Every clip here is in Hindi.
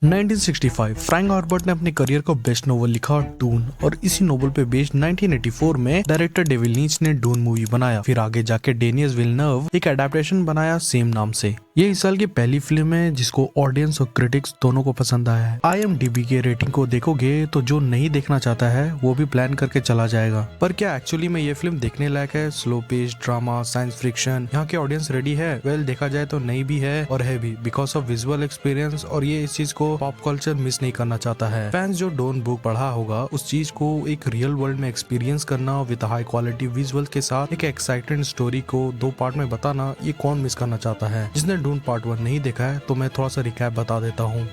1965 फ्रैंक हर्बर्ट ने अपने करियर का बेस्ट नोवेल लिखा डून, और इसी नोवेल पे बेस्ड 1984 में डायरेक्टर डेविड लीच ने डून मूवी बनाया। फिर आगे जाके डेनियस विलनव एक एडेप्टेशन बनाया सेम नाम से। ये इस साल की पहली फिल्म है जिसको ऑडियंस और क्रिटिक्स दोनों को पसंद आया है। IMDb के रेटिंग को देखोगे तो जो नहीं देखना चाहता है वो भी प्लान करके चला जाएगा। पर क्या एक्चुअली में ये फिल्म देखने लायक है? Slow pace drama science fiction, यहाँ की ऑडियंस रेडी है? वेल, देखा जाए तो नहीं भी है और है भी, बिकॉज ऑफ विजुअल एक्सपीरियंस। और ये इस चीज को पॉप कल्चर मिस नहीं करना चाहता है। फैंस जो डून बुक पढ़ा होगा उस चीज को एक रियल वर्ल्ड में एक्सपीरियंस करना विद हाई क्वालिटी विजुअल के साथ एक एक्साइटेड स्टोरी को 2 पार्ट में बताना, ये कौन मिस करना चाहता है? जिसने डून पार्ट 1 नहीं देखा है तो मैं थोड़ा सा रिकैप बता देता हूँ।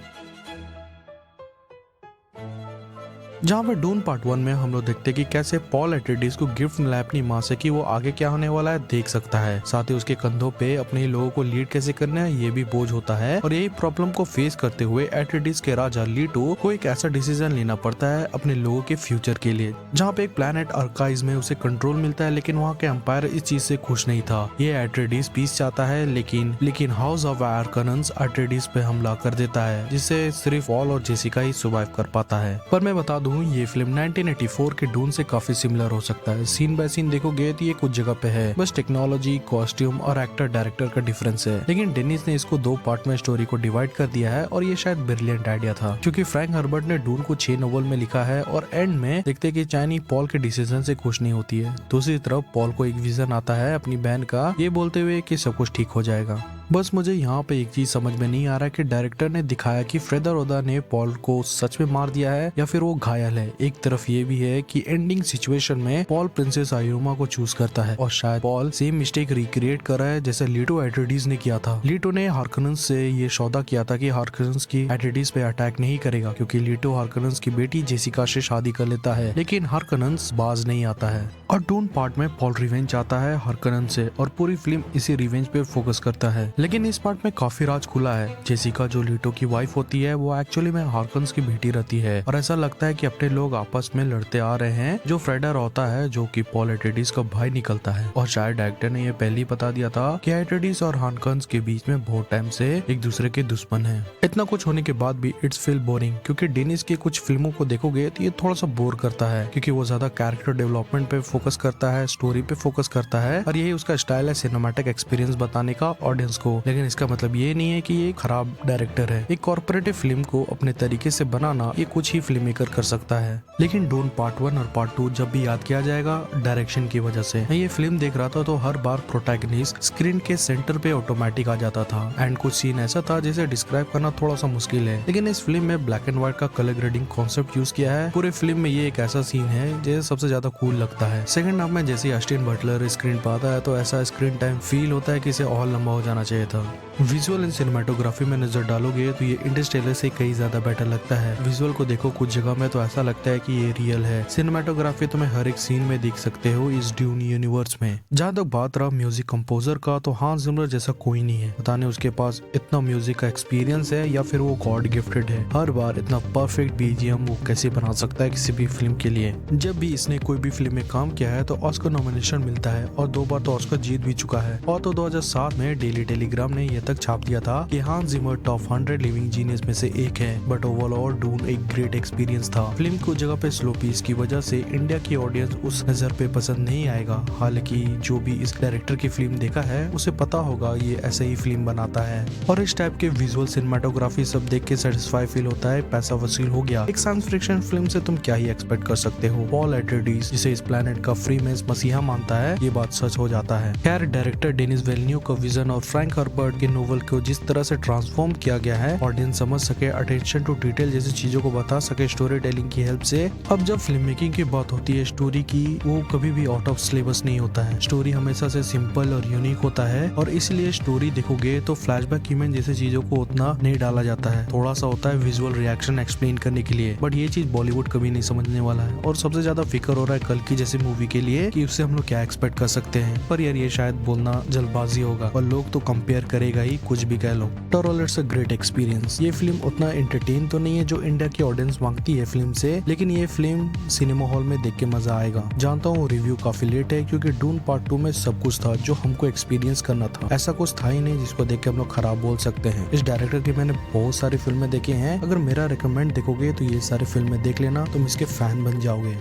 जहाँ पे डून पार्ट 1 में हम लोग देखते हैं कि कैसे पॉल एट्रेडिस को गिफ्ट मिला अपनी माँ से कि वो आगे क्या होने वाला है देख सकता है। साथ ही उसके कंधों पे अपने लोगों को लीड कैसे करना है ये भी बोझ होता है। और यही प्रॉब्लम को फेस करते हुए एट्रेडिस के राजा लीटो को एक ऐसा डिसीजन लेना पड़ता है अपने लोगों के फ्यूचर के लिए, जहाँ पे एक प्लेनेट अर्काइज में उसे कंट्रोल मिलता है। लेकिन वहाँ के एम्पायर इस चीज से खुश नहीं था। ये एट्रेडिस पीस चाहता है, लेकिन हाउस ऑफ आर्कनन्स एट्रेडिस पे हमला कर देता है, जिससे सिर्फ पॉल और जेसिका ही सर्वाइव कर पाता है। पर मैं बता दूं, ये फिल्म 1984 के डून से काफी सिमिलर हो सकता है। सीन बाय सीन देखोगे तो ये कुछ जगह पे है, बस टेक्नोलॉजी, कॉस्ट्यूम और एक्टर डायरेक्टर का डिफरेंस है। लेकिन डेनिस ने इसको 2 पार्ट में स्टोरी को डिवाइड कर दिया है और ये शायद ब्रिलियंट आइडिया था, क्योंकि फ्रैंक हर्बर्ट ने डून को 6 नोवेल में लिखा है और एंड में देखते कि चाइनी पॉल के डिसीजन से खुश नहीं होती है। दूसरी तरफ पॉल को एक विजन आता है अपनी बहन का, ये बोलते हुए कि सब कुछ ठीक हो जाएगा। बस मुझे यहाँ पे एक चीज समझ में नहीं आ रहा कि डायरेक्टर ने दिखाया कि फ्रेदर ओदा ने पॉल को सच में मार दिया है या फिर वो घायल है। एक तरफ ये भी है कि एंडिंग सिचुएशन में पॉल प्रिंसेस आयुमा को चूज करता है और शायद पॉल सेम मिस्टेक रिक्रिएट कर रहा है जैसे लीटो एट्रेडिस ने किया था। लीटो ने हार्कनेंस से ये सौदा किया था कि हार्कनेंस की एट्रेडिस पे अटैक नहीं करेगा, क्योंकि लीटो हार्कनेंस की बेटी जेसिका से शादी कर लेता है। लेकिन हार्कनेंस बाज नहीं आता है और डून पार्ट में पॉल रिवेंज चाहता है हार्कनेंस से और पूरी फिल्म इसी रिवेंज पे फोकस करता है। लेकिन इस पार्ट में काफी राज खुला है। जेसिका जो लीटो की वाइफ होती है वो एक्चुअली में हार्कनेंस की बेटी रहती है और ऐसा लगता है कि अपने लोग आपस में लड़ते आ रहे हैं। जो फ्रेडर होता है जो कि पॉल एट्रेडिस का भाई निकलता है और शायद डायरेक्टर ने ये पहले ही बता दिया था कि एट्रेडिस और हार्कनेंस के बीच में बहुत टाइम से एक दूसरे के दुश्मन है। इतना कुछ होने के बाद भी इट्स फील बोरिंग, क्योंकि डेनिस की कुछ फिल्मों को देखोगे तो ये थोड़ा सा बोर करता है, क्योंकि वो ज्यादा कैरेक्टर डेवलपमेंट पे फोकस करता है, स्टोरी पे फोकस करता है और यही उसका स्टाइल है सिनेमैटिक एक्सपीरियंस बताने का ऑडियंस को। लेकिन इसका मतलब ये नहीं है कि ये खराब डायरेक्टर है। एक कॉर्पोरेटिव फिल्म को अपने तरीके से बनाना ये कुछ ही फिल्म मेकर कर सकता है। लेकिन डून पार्ट 1 और पार्ट 2 जब भी याद किया जाएगा डायरेक्शन की वजह से। मैं ये फिल्म देख रहा था तो हर बार प्रोटैगनिस्ट स्क्रीन के सेंटर पे ऑटोमेटिक आ जाता था एंड कुछ सीन ऐसा था जिसे डिस्क्राइब करना थोड़ा सा मुश्किल है। लेकिन इस फिल्म में ब्लैक एंड व्हाइट का कलर ग्रेडिंग कॉन्सेप्ट यूज किया है। पूरे फिल्म में ये एक ऐसा सीन है जो सबसे ज्यादा कूल लगता है। सेकंड हाफ में जैसे ऑस्टिन बटलर स्क्रीन पर आता है तो ऐसा स्क्रीन टाइम फील होता है कि इसे और लंबा हो जाना चाहिए था। विजुअल एंड सिनेमेटोग्राफी में नजर डालोगे तो ये इंटरस्टेलर से कई ज्यादा बेटर लगता है। विजुअल को देखो कुछ जगह में तो ऐसा लगता है कि ये रियल है। सिनेमेटोग्राफी तुम्हें हर एक सीन में देख सकते हो इस ड्यून यूनिवर्स में। जहाँ तक बात रहा म्यूजिक कंपोजर का तो हांस जिमर जैसा कोई नहीं है। पता नहीं उसके पास इतना म्यूजिक का एक्सपीरियंस है या फिर वो गॉड गिफ्टेड है। हर बार इतना परफेक्ट बीजीएम वो कैसे बना सकता है किसी भी फिल्म के लिए। जब भी इसने कोई भी फिल्म में काम किया है तो ऑस्कर नॉमिनेशन मिलता है और 2 बार तो ऑस्कर जीत भी चुका है। और तो 2007 में डेली टेलीग्राम ने यह तक छाप दिया था कि हांस जिमर टॉप 100 लिविंग जीनियस में से एक है। बट ओवरऑल डून एक ग्रेट एक्सपीरियंस था। फिल्म को जगह पे स्लो पीस की वजह से इंडिया की ऑडियंस उस नजर पे पसंद नहीं आएगा। हालांकि जो भी इस डायरेक्टर की फिल्म देखा है उसे पता होगा ये ऐसे ही फिल्म बनाता है और इस टाइप के विजुअल सिनेमेटोग्राफी सब देख के सेटिस्फाई फील होता है, पैसा वसूल हो गया। एक साइंस फिक्शन फिल्म से तुम क्या ही एक्सपेक्ट कर सकते हो। पॉल एट्रेडिस जिसे इस प्लेनेट का फ्रीमेंस मसीहा मानता है ये बात सच हो जाता है। खैर डायरेक्टर डेनिस विलन्यूव का विजन और फ्रैंक हर्बर्ट के नोवेल को जिस तरह से ट्रांसफॉर्म किया गया है, ऑडियंस समझ सके, अटेंशन टू डिटेल जैसी चीजों को बता सके स्टोरी टेलिंग की हेल्प से। अब जब फिल्म मेकिंग की बात होती है स्टोरी की, वो कभी भी आउट ऑफ सिलेबस नहीं होता है। स्टोरी हमेशा से सिंपल और यूनिक होता है और इसलिए स्टोरी देखोगे तो फ्लैशबैक इमेज जैसी चीजों को उतना नहीं डाला जाता है। थोड़ा सा होता है विजुअल रिएक्शन एक्सप्लेन करने के लिए, बट ये चीज बॉलीवुड कभी नहीं समझने वाला है। और सबसे ज्यादा फिक्र हो रहा है कल की जैसी मूवी के लिए कि उससे हम लोग क्या एक्सपेक्ट कर सकते हैं। पर यार ये शायद बोलना जल्दबाजी होगा और लोग तो कंपेयर करेगा ही, कुछ भी कह लो। Overall it's a great experience. ये फिल्म उतना एंटरटेन तो नहीं है जो इंडिया की ऑडियंस मांगती है फिल्म से, लेकिन ये फिल्म सिनेमा हॉल में देख के मजा आएगा। जानता हूँ रिव्यू काफी लेट है क्योंकि डून पार्ट 2 में सब कुछ था जो हमको एक्सपीरियंस करना था। ऐसा कुछ था ही नहीं जिसको देख के हम लोग खराब बोल सकते हैं। इस डायरेक्टर की मैंने बहुत सारी फिल्में देखी हैं, अगर मेरा रिकमेंड देखोगे तो ये सारी फिल्में देख लेना, तुम इसके फैन बन जाओगे।